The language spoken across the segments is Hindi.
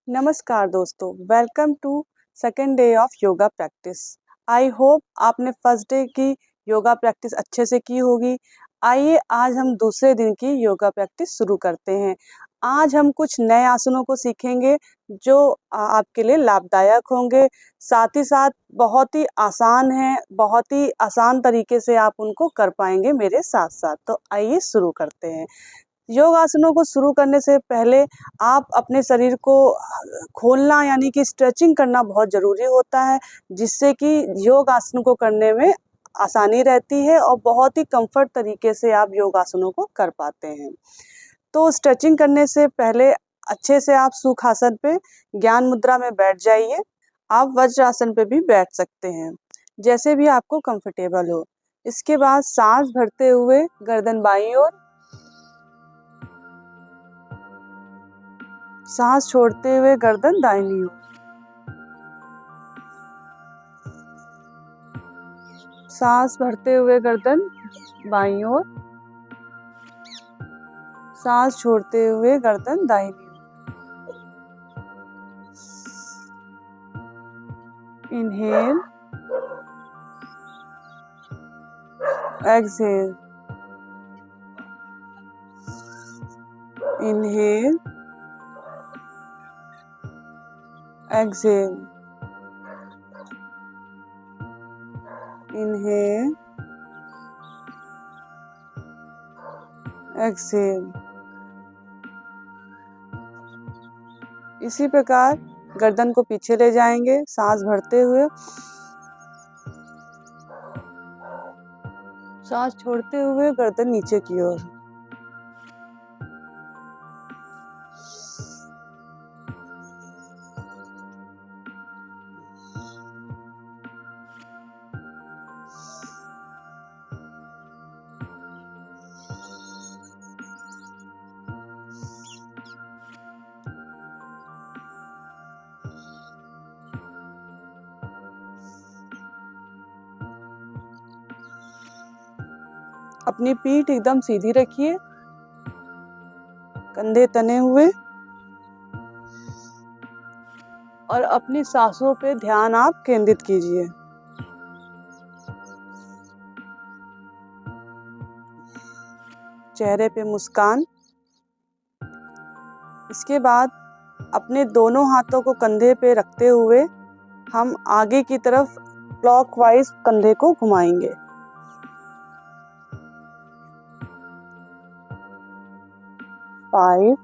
नमस्कार दोस्तों, welcome to second day of yoga practice. I hope आपने फर्स्ट डे की योगा प्रैक्टिस अच्छे से की होगी। आइए आज हम दूसरे दिन की योगा प्रैक्टिस शुरू करते हैं। आज हम कुछ नए आसनों को सीखेंगे जो आपके लिए लाभदायक होंगे, साथ ही साथ बहुत ही आसान हैं, बहुत ही आसान तरीके से आप उनको कर पाएंगे मेरे साथ साथ। तो आइए शुरू करते हैं। योग आसनों को शुरू करने से पहले आप अपने शरीर को खोलना यानी कि स्ट्रेचिंग करना बहुत ज़रूरी होता है, जिससे कि योग आसन को करने में आसानी रहती है और बहुत ही कंफर्ट तरीके से आप योग आसनों को कर पाते हैं। तो स्ट्रेचिंग करने से पहले अच्छे से आप सुखासन पे ज्ञान मुद्रा में बैठ जाइए। आप वज्रासन पे भी बैठ सकते हैं, जैसे भी आपको कंफर्टेबल हो। इसके बाद सांस भरते हुए गर्दन बाईं ओर, सांस छोड़ते हुए गर्दन दाहिनी ओर। सांस भरते हुए गर्दन बाईं ओर, सांस छोड़ते हुए गर्दन दाहिनी ओर। Inhale, exhale, inhale, exhale, inhale, exhale. इसी प्रकार गर्दन को पीछे ले जाएंगे, सांस भरते हुए, सांस छोड़ते हुए गर्दन नीचे की ओर। अपनी पीठ एकदम सीधी रखिए, कंधे तने हुए, और अपनी सांसों पे ध्यान आप केंद्रित कीजिए। चेहरे पे मुस्कान। इसके बाद अपने दोनों हाथों को कंधे पे रखते हुए हम आगे की तरफ क्लॉकवाइज कंधे को घुमाएंगे। 5,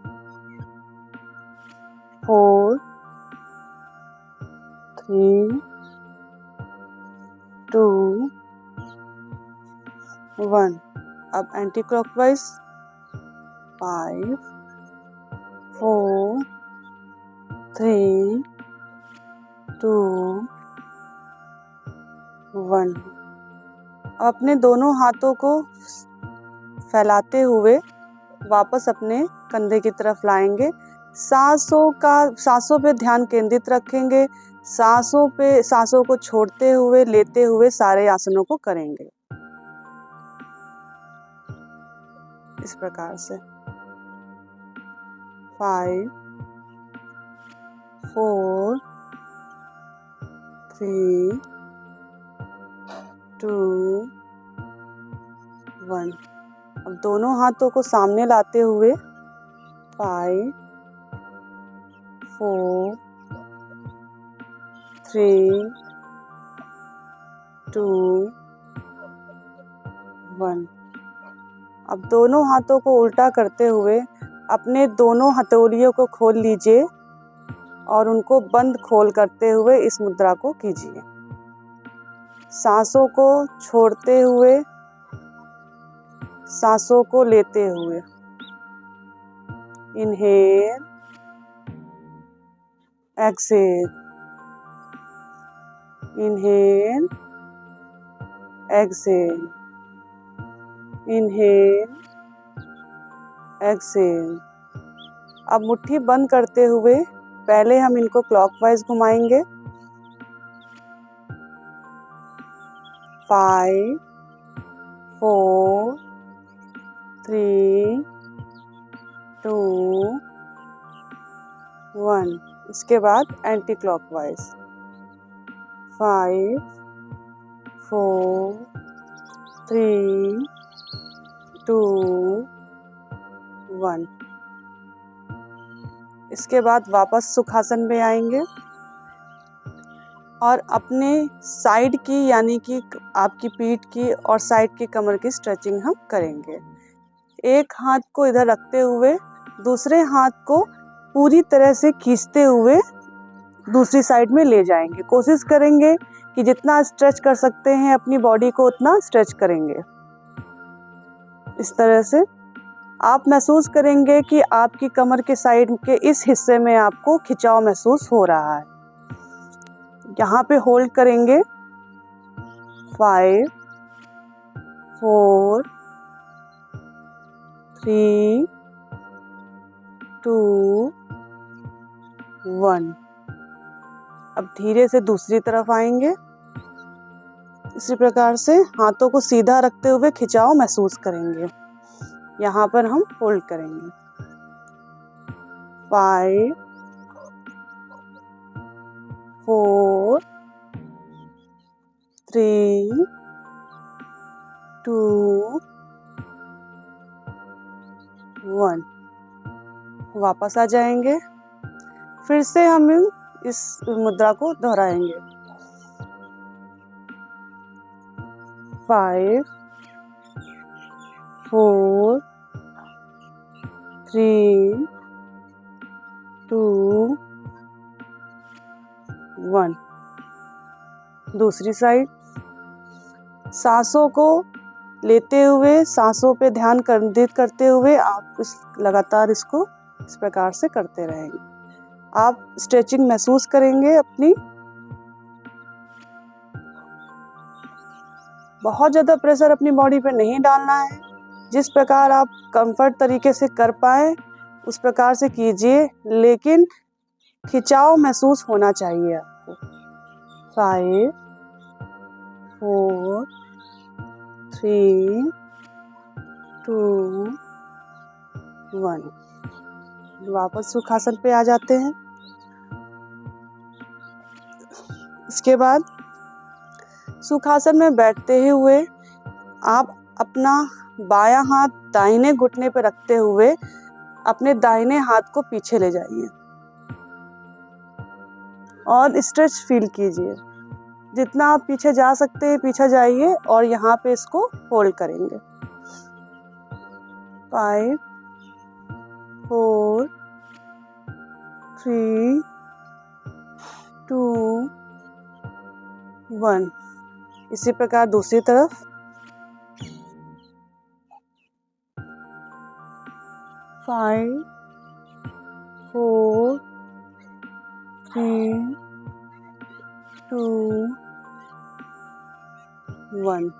4, 3, 2, 1। अब एंटी क्लॉकवाइज 5, 4, 3, 2, 1। अपने दोनों हाथों को फैलाते हुए वापस अपने कंधे की तरफ लाएंगे। सांसों पे ध्यान केंद्रित रखेंगे। सांसों को छोड़ते हुए लेते हुए सारे आसनों को करेंगे इस प्रकार से। 5, 4, 3, 2, 1। अब दोनों हाथों को सामने लाते हुए 5, 4, 3, 2, 1। अब दोनों हाथों को उल्टा करते हुए अपने दोनों हथेलियों को खोल लीजिए और उनको बंद खोल करते हुए इस मुद्रा को कीजिए। सांसों को छोड़ते हुए, सांसों को लेते हुए। Inhale, exhale, inhale, exhale, inhale, exhale. अब मुट्ठी बंद करते हुए पहले हम इनको क्लॉकवाइज घुमाएंगे। 5, 4, 3, 2, 1। इसके बाद एंटी क्लॉकवाइज 5 4 3 2 1। इसके बाद वापस सुखासन में आएंगे और अपने साइड की यानी कि आपकी पीठ की और साइड की कमर की स्ट्रेचिंग हम करेंगे। एक हाथ को इधर रखते हुए दूसरे हाथ को पूरी तरह से खींचते हुए दूसरी साइड में ले जाएंगे। कोशिश करेंगे कि जितना स्ट्रेच कर सकते हैं अपनी बॉडी को उतना स्ट्रेच करेंगे। इस तरह से आप महसूस करेंगे कि आपकी कमर के साइड के इस हिस्से में आपको खिंचाव महसूस हो रहा है। यहाँ पे होल्ड करेंगे 5 4 3 2 1। अब धीरे से दूसरी तरफ आएंगे। इसी प्रकार से हाथों को सीधा रखते हुए खिंचाव महसूस करेंगे। यहाँ पर हम होल्ड करेंगे 5 4 3 2 1। वापस आ जाएंगे। फिर से हम इस मुद्रा को दोहराएंगे 5 4 3 2 1। दूसरी साइड सांसों को लेते हुए सांसों पे ध्यान केंद्रित करते हुए आप लगातार इसको इस प्रकार से करते रहेंगे। आप स्ट्रेचिंग महसूस करेंगे अपनी। बहुत ज़्यादा प्रेशर अपनी बॉडी पे नहीं डालना है। जिस प्रकार आप कंफर्ट तरीके से कर पाए उस प्रकार से कीजिए, लेकिन खिंचाव महसूस होना चाहिए आपको। 5 4 3 2 1। वापस सुखासन पे आ जाते हैं। इसके बाद सुखासन में बैठते हुए आप अपना बायां हाथ दाहिने घुटने पर रखते हुए अपने दाहिने हाथ को पीछे ले जाइए और स्ट्रेच फील कीजिए। जितना आप पीछे जा सकते हैं पीछे जाइए और यहाँ पे इसको होल्ड करेंगे 5 4 3 2 1। इसी प्रकार दूसरी तरफ 5 4 3 2 1।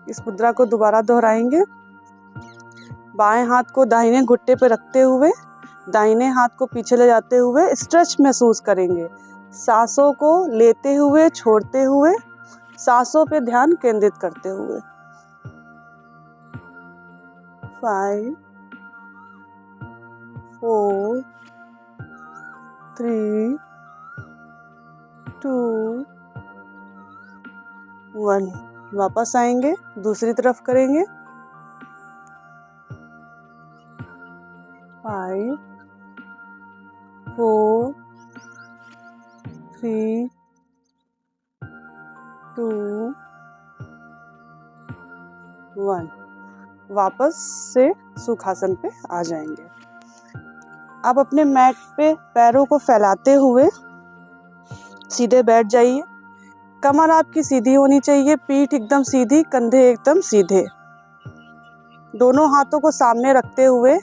इस मुद्रा को दोबारा दोहराएंगे। बाएं हाथ को दाहिने घुटने पर रखते हुए दाहिने हाथ को पीछे ले जाते हुए स्ट्रेच महसूस करेंगे। सांसों को लेते हुए छोड़ते हुए सांसों पे ध्यान केंद्रित करते हुए 5 4 3 2 1। वापस आएंगे, दूसरी तरफ करेंगे 5 4 3 2 1। वापस से सुखासन पे आ जाएंगे। आप अपने मैट पे पैरों को फैलाते हुए सीधे बैठ जाइए। कमर आपकी सीधी होनी चाहिए, पीठ एकदम सीधी, कंधे एकदम सीधे। दोनों हाथों को सामने रखते हुए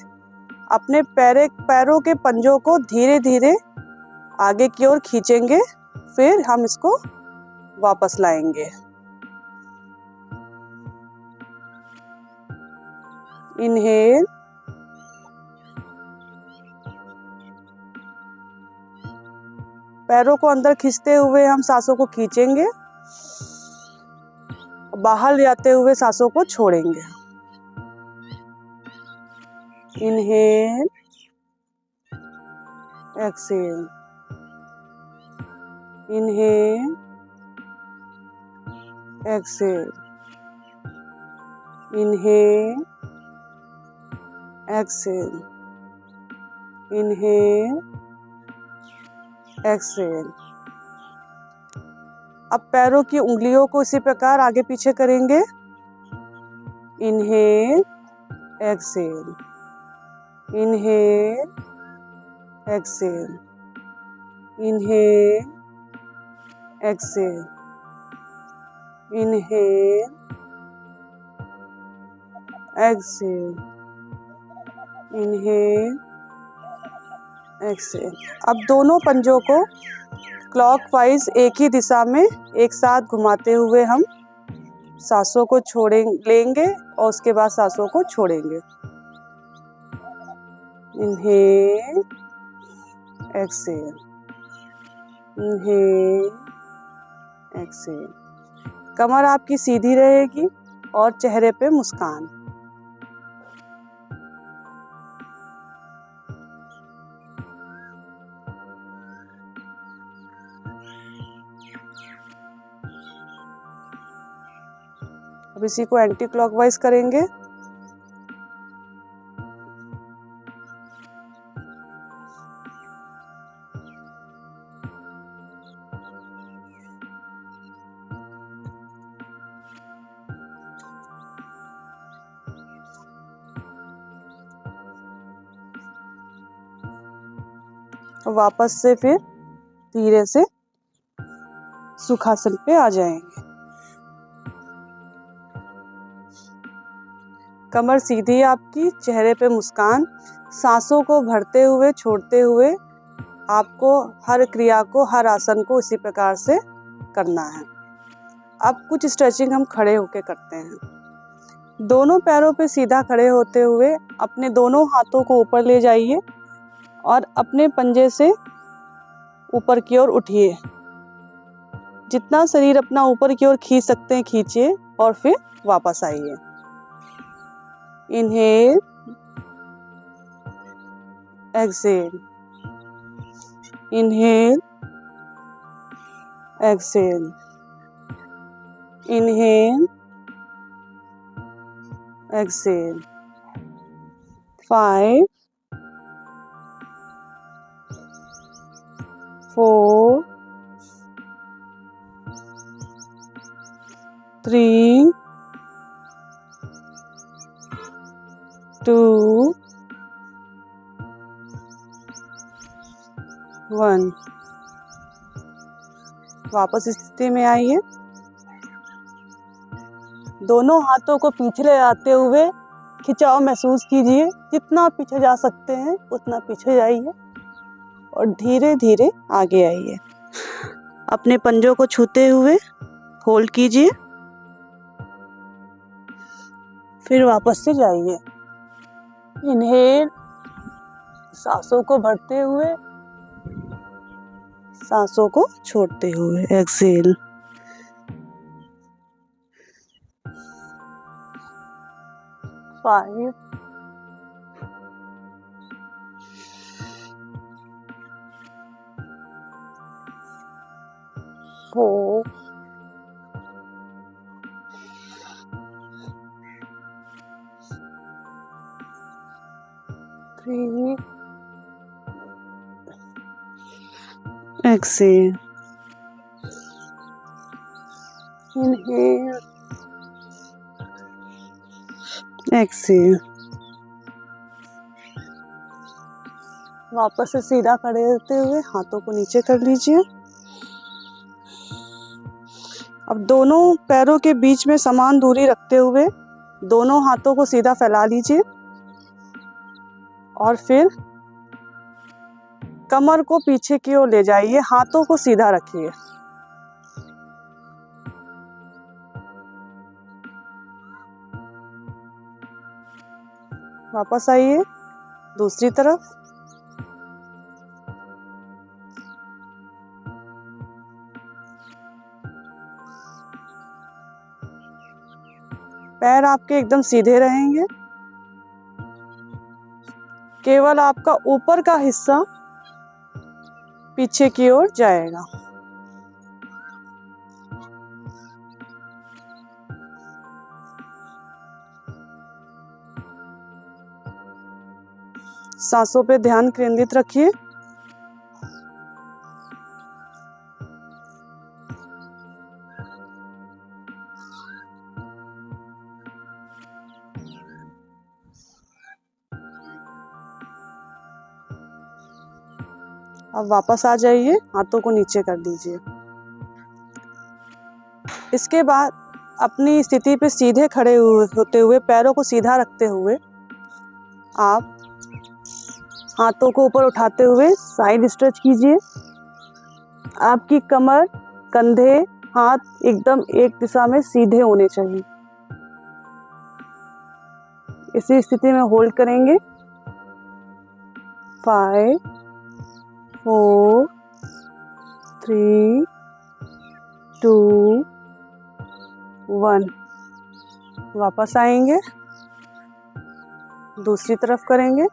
अपने पैरों के पंजों को धीरे धीरे आगे की ओर खींचेंगे। फिर हम इसको वापस लाएंगे। इनहेल, पैरों को अंदर खींचते हुए हम सांसों को खींचेंगे, बाहर ले आते हुए सांसों को छोड़ेंगे। Inhale exhale, inhale, exhale, inhale, exhale, inhale, exhale। अब पैरों की उंगलियों को इसी प्रकार आगे पीछे करेंगे। Inhale, exhale, inhale, exhale, inhale, exhale, inhale, exhale, inhale, exhale. अब दोनों पंजों को क्लॉकवाइज एक ही दिशा में एक साथ घुमाते हुए हम सांसों को लेंगे और उसके बाद सांसों को छोड़ेंगे। Inhale, exhale, inhale, exhale. कमर आपकी सीधी रहेगी और चेहरे पे मुस्कान। अब इसी को एंटी क्लॉकवाइज करेंगे। वापस से फिर धीरे से सुखासन पे आ जाएंगे। कमर सीधी आपकी, चेहरे पे मुस्कान। सांसों को भरते हुए छोड़ते हुए आपको हर क्रिया को, हर आसन को इसी प्रकार से करना है। अब कुछ स्ट्रेचिंग हम खड़े होके करते हैं। दोनों पैरों पे सीधा खड़े होते हुए अपने दोनों हाथों को ऊपर ले जाइए और अपने पंजे से ऊपर की ओर उठिए। जितना शरीर अपना ऊपर की ओर खींच सकते हैं खींचिए और फिर वापस आइए। Inhale, exhale, inhale, exhale, inhale, exhale. 5, 4, 3, 2, 1। वापस स्थिति में आइए। दोनों हाथों को पीछे ले जाते हुए खिंचाव महसूस कीजिए। जितना पीछे जा सकते हैं उतना पीछे जाइए और धीरे धीरे आगे आइए। अपने पंजों को छूते हुए होल्ड कीजिए, फिर वापस से जाइए। इनहेल, सांसों को भरते हुए, सांसों को छोड़ते हुए। Exhale, 5, 4, 3, exhale, inhale, exhale। वापस से सीधा खड़े होते हुए हाथों को नीचे कर लीजिए। अब दोनों पैरों के बीच में समान दूरी रखते हुए दोनों हाथों को सीधा फैला लीजिए और फिर कमर को पीछे की ओर ले जाइए। हाथों को सीधा रखिए। वापस आइए दूसरी तरफ। पैर आपके एकदम सीधे रहेंगे। केवल आपका ऊपर का हिस्सा पीछे की ओर जाएगा। सांसों पे ध्यान केंद्रित रखिए। अब वापस आ जाइए, हाथों को नीचे कर दीजिए। इसके बाद अपनी स्थिति पे सीधे खड़े होते हुए, पैरों को सीधा रखते हुए आप हाथों को ऊपर उठाते हुए साइड स्ट्रेच कीजिए। आपकी कमर, कंधे, हाथ एकदम एक दिशा में सीधे होने चाहिए। इसी स्थिति में होल्ड करेंगे। 5 4 3 2 1। वापस आएंगे, दूसरी तरफ करेंगे।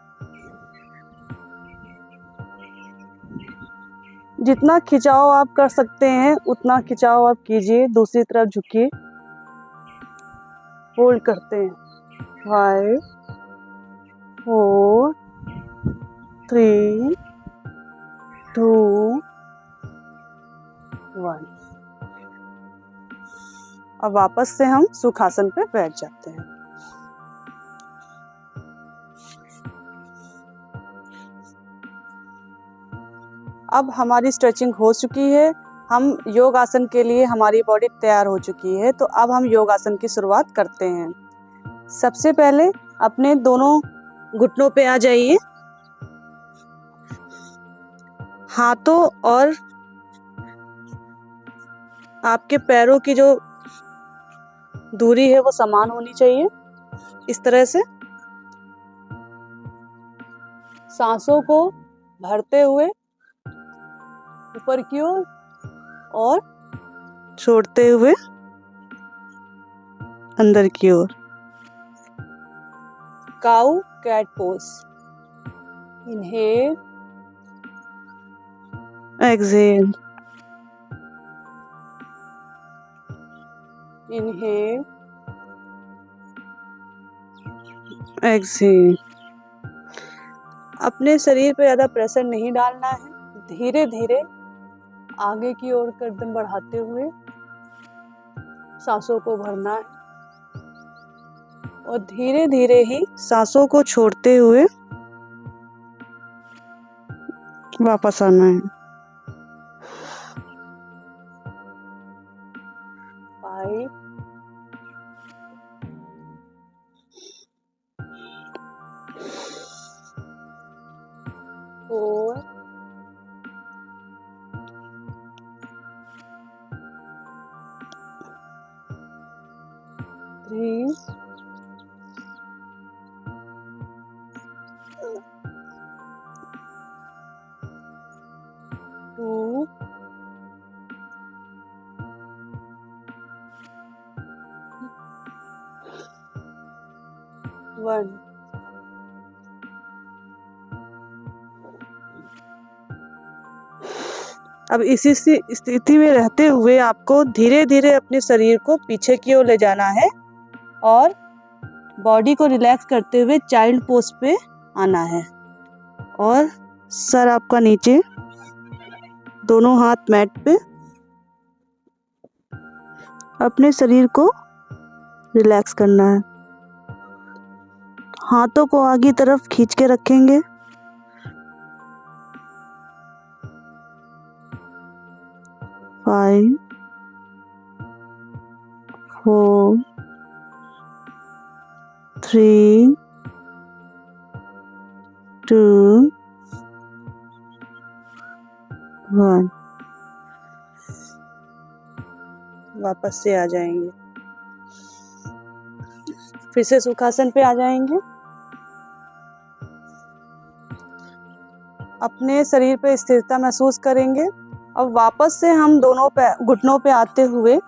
जितना खिंचाव आप कर सकते हैं उतना खिंचाव आप कीजिए। दूसरी तरफ झुकिए, होल्ड करते हैं। 5 4 3 2 1। अब वापस से हम सुखासन पे बैठ जाते हैं। अब हमारी स्ट्रेचिंग हो चुकी है। हम योग आसन के लिए, हमारी बॉडी तैयार हो चुकी है। तो अब हम योग आसन की शुरुआत करते हैं। सबसे पहले अपने दोनों घुटनों पे आ जाइए। हाथों और आपके पैरों की जो दूरी है वो समान होनी चाहिए। इस तरह से सांसों को भरते हुए ऊपर की ओर और छोड़ते हुए अंदर की ओर। Cow cat pose. Inhale, exhale, inhale, exhale. अपने शरीर पे ज़्यादा प्रेशर नहीं डालना है। धीरे धीरे आगे की ओर गर्दन बढ़ाते हुए सांसों को भरना है और धीरे धीरे ही सांसों को छोड़ते हुए वापस आना है। 5 4 3 2 1। अब इसी स्थिति में रहते हुए आपको धीरे धीरे अपने शरीर को पीछे की ओर ले जाना है और बॉडी को रिलैक्स करते हुए चाइल्ड पोज पे आना है। और सर आपका नीचे, दोनों हाथ मैट पे। अपने शरीर को रिलैक्स करना है। हाथों को आगे तरफ खींच के रखेंगे। 5 4 3 2 1। वापस से आ जाएंगे, फिर से सुखासन पे आ जाएंगे। अपने शरीर पे स्थिरता महसूस करेंगे। अब वापस से हम दोनों घुटनों पे आते हुए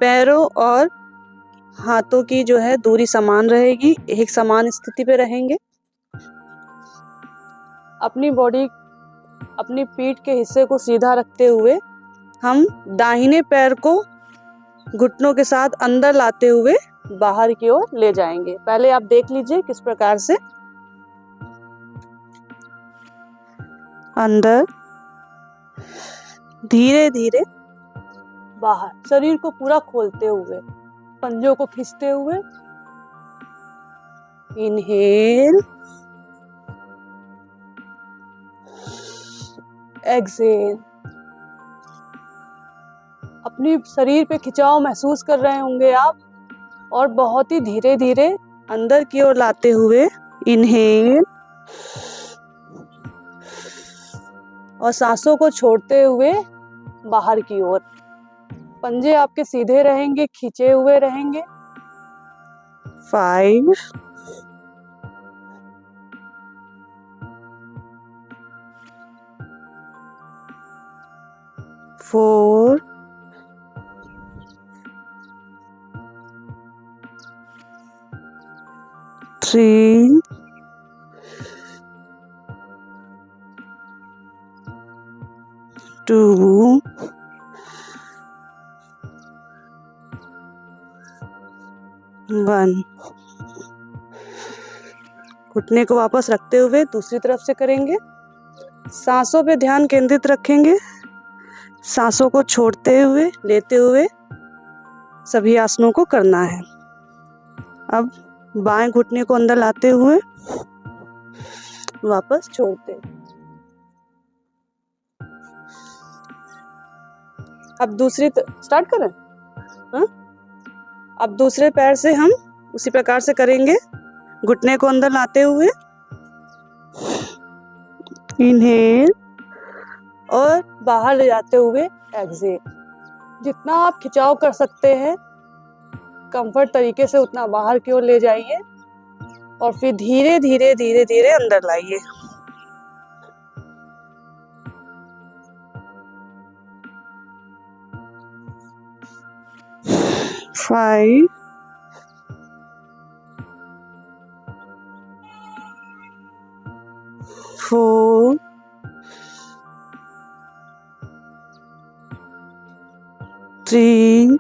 पैरों और हाथों की जो है दूरी समान रहेगी, एक समान स्थिति पे रहेंगे। अपनी बॉडी, अपनी पीठ के हिस्से को सीधा रखते हुए हम दाहिने पैर को घुटनों के साथ अंदर लाते हुए बाहर की ओर ले जाएंगे। पहले आप देख लीजिए किस प्रकार से। अंदर, धीरे धीरे बाहर, शरीर को पूरा खोलते हुए, पंजों को खींचते हुए। Inhale, exhale. अपनी शरीर पे खिंचाव महसूस कर रहे होंगे आप, और बहुत ही धीरे धीरे अंदर की ओर लाते हुए इनहेल, और सांसों को छोड़ते हुए बाहर की ओर। पंजे आपके सीधे रहेंगे, खींचे हुए रहेंगे। 5, 4, 3, 2, 1। घुटने को वापस रखते हुए दूसरी तरफ से करेंगे। सांसों पे ध्यान केंद्रित रखेंगे। सांसों को छोड़ते हुए, लेते हुए सभी आसनों को करना है। अब बाएं घुटने को अंदर लाते हुए वापस छोड़ते। अब दूसरी स्टार्ट करें। हाँ? अब दूसरे पैर से हम उसी प्रकार से करेंगे। घुटने को अंदर लाते हुए इनहेल, और बाहर ले जाते हुए एक्सहेल। जितना आप खिंचाव कर सकते हैं कंफर्ट तरीके से उतना बाहर की ओर ले जाइए, और फिर धीरे धीरे धीरे धीरे अंदर लाइए। फाइव, 4, 3,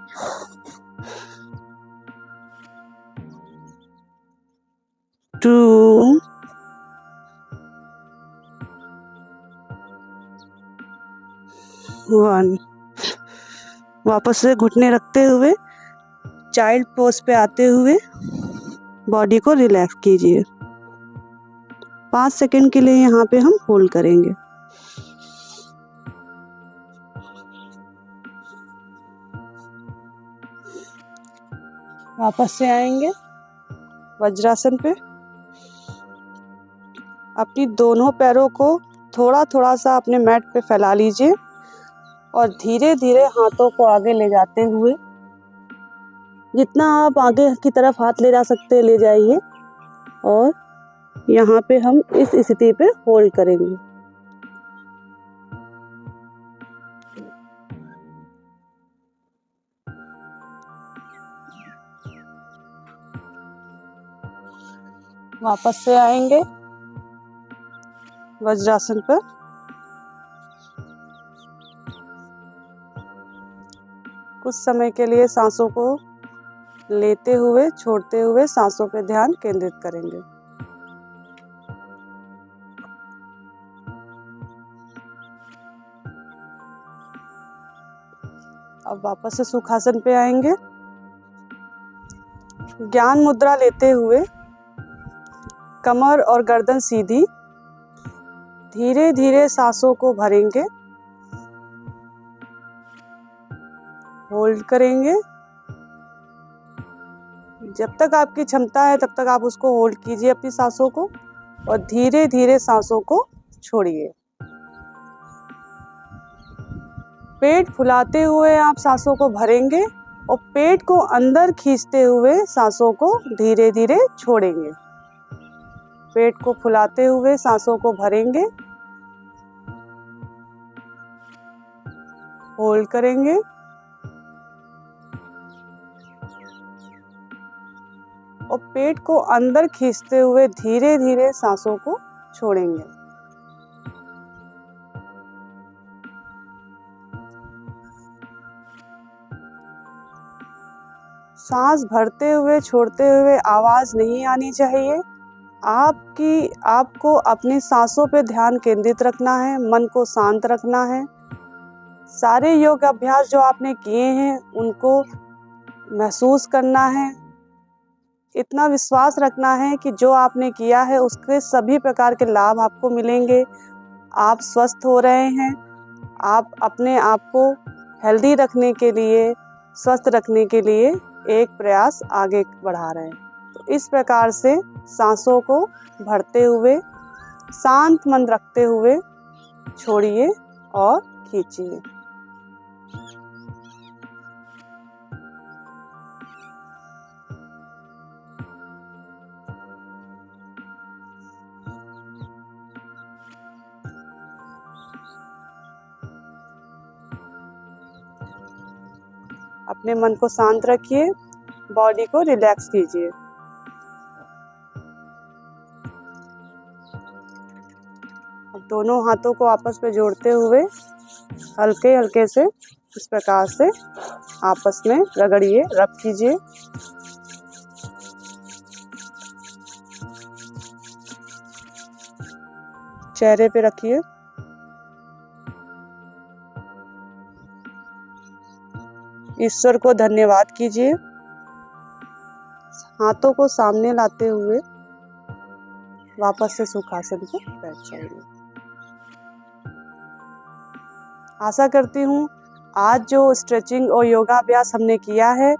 2, 1। वापस से घुटने रखते हुए चाइल्ड पोज पे आते हुए बॉडी को रिलैक्स कीजिए। 5 सेकंड के लिए यहाँ पे हम होल्ड करेंगे। वापस से आएंगे वज्रासन पे। अपनी दोनों पैरों को थोड़ा थोड़ा सा अपने मैट पे फैला लीजिए, और धीरे धीरे हाथों को आगे ले जाते हुए, जितना आप आगे की तरफ हाथ ले जा सकते हैं ले जाइए, और यहाँ पे हम इस स्थिति पे होल्ड करेंगे। वापस से आएंगे वज्रासन पर। कुछ समय के लिए सांसों को लेते हुए, छोड़ते हुए सांसों पे ध्यान केंद्रित करेंगे। अब वापस से सुखासन पे आएंगे। ज्ञान मुद्रा लेते हुए कमर और गर्दन सीधी, धीरे धीरे सांसों को भरेंगे, होल्ड करेंगे। जब तक आपकी क्षमता है तब तक आप उसको होल्ड कीजिए अपनी सांसों को, और धीरे धीरे सांसों को छोड़िए। पेट फुलाते हुए आप सांसों को भरेंगे, और पेट को अंदर खींचते हुए सांसों को धीरे धीरे छोड़ेंगे। पेट को फुलाते हुए सांसों को भरेंगे, होल्ड करेंगे, और पेट को अंदर खींचते हुए धीरे धीरे सांसों को छोड़ेंगे। सांस भरते हुए छोड़ते हुए आवाज़ नहीं आनी चाहिए। आपको अपनी सांसों पे ध्यान केंद्रित रखना है, मन को शांत रखना है। सारे योग अभ्यास जो आपने किए हैं उनको महसूस करना है। इतना विश्वास रखना है कि जो आपने किया है उसके सभी प्रकार के लाभ आपको मिलेंगे। आप स्वस्थ हो रहे हैं। आप अपने आप को हेल्दी रखने के लिए, स्वस्थ रखने के लिए एक प्रयास आगे बढ़ा रहे हैं। तो इस प्रकार से सांसों को भरते हुए, शांत मन रखते हुए छोड़िए और खींचिए। अपने मन को शांत रखिए, बॉडी को रिलैक्स कीजिए। अब दोनों हाथों को आपस में जोड़ते हुए हल्के हल्के से इस प्रकार से आपस में रगड़िए, रब कीजिए। चेहरे पे रखिए। ईश्वर को धन्यवाद कीजिए। हाथों को सामने लाते हुए वापस से सुखासन पे बैठ जाइए। आशा करती हूँ आज जो स्ट्रेचिंग और योगा अभ्यास हमने किया है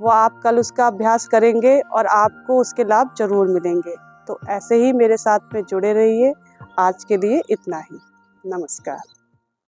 वो आप कल उसका अभ्यास करेंगे और आपको उसके लाभ जरूर मिलेंगे। तो ऐसे ही मेरे साथ में जुड़े रहिए। आज के लिए इतना ही। नमस्कार।